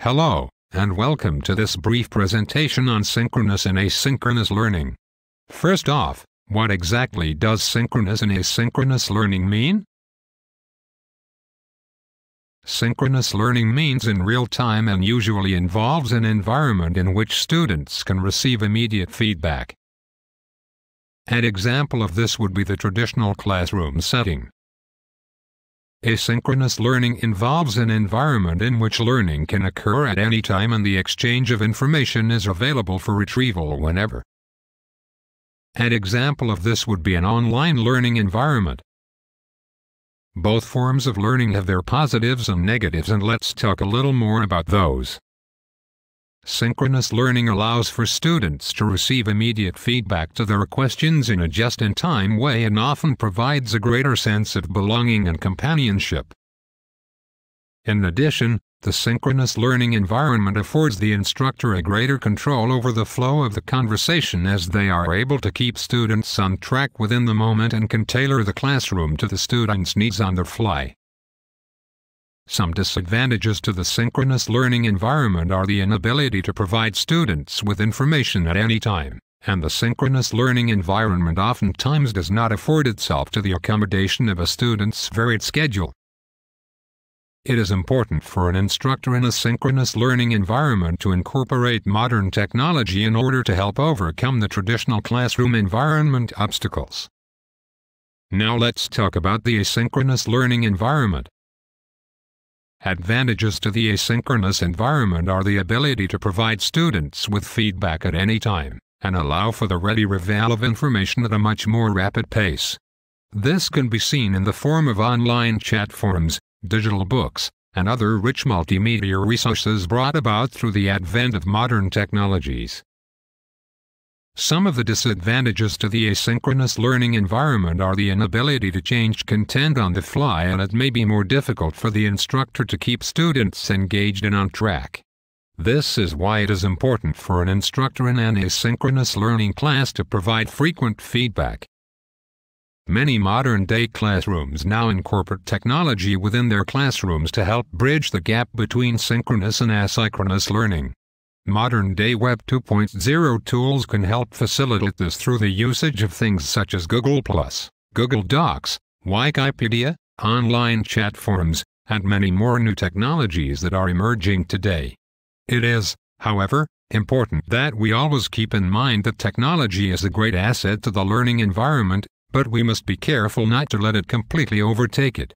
Hello, and welcome to this brief presentation on synchronous and asynchronous learning. First off, what exactly does synchronous and asynchronous learning mean? Synchronous learning means in real time and usually involves an environment in which students can receive immediate feedback. An example of this would be the traditional classroom setting. Asynchronous learning involves an environment in which learning can occur at any time and the exchange of information is available for retrieval whenever. An example of this would be an online learning environment. Both forms of learning have their positives and negatives, and let's talk a little more about those. Synchronous learning allows for students to receive immediate feedback to their questions in a just-in-time way and often provides a greater sense of belonging and companionship. In addition, the synchronous learning environment affords the instructor a greater control over the flow of the conversation, as they are able to keep students on track within the moment and can tailor the classroom to the students' needs on the fly. Some disadvantages to the synchronous learning environment are the inability to provide students with information at any time, and the synchronous learning environment oftentimes does not afford itself to the accommodation of a student's varied schedule. It is important for an instructor in a synchronous learning environment to incorporate modern technology in order to help overcome the traditional classroom environment obstacles. Now let's talk about the asynchronous learning environment. Advantages to the asynchronous environment are the ability to provide students with feedback at any time, and allow for the ready reveal of information at a much more rapid pace. This can be seen in the form of online chat forums, digital books, and other rich multimedia resources brought about through the advent of modern technologies. Some of the disadvantages to the asynchronous learning environment are the inability to change content on the fly, and it may be more difficult for the instructor to keep students engaged and on track. This is why it is important for an instructor in an asynchronous learning class to provide frequent feedback. Many modern-day classrooms now incorporate technology within their classrooms to help bridge the gap between synchronous and asynchronous learning. Modern-day Web 2.0 tools can help facilitate this through the usage of things such as Google+, Google Docs, Wikipedia, online chat forums, and many more new technologies that are emerging today. It is, however, important that we always keep in mind that technology is a great asset to the learning environment, but we must be careful not to let it completely overtake it.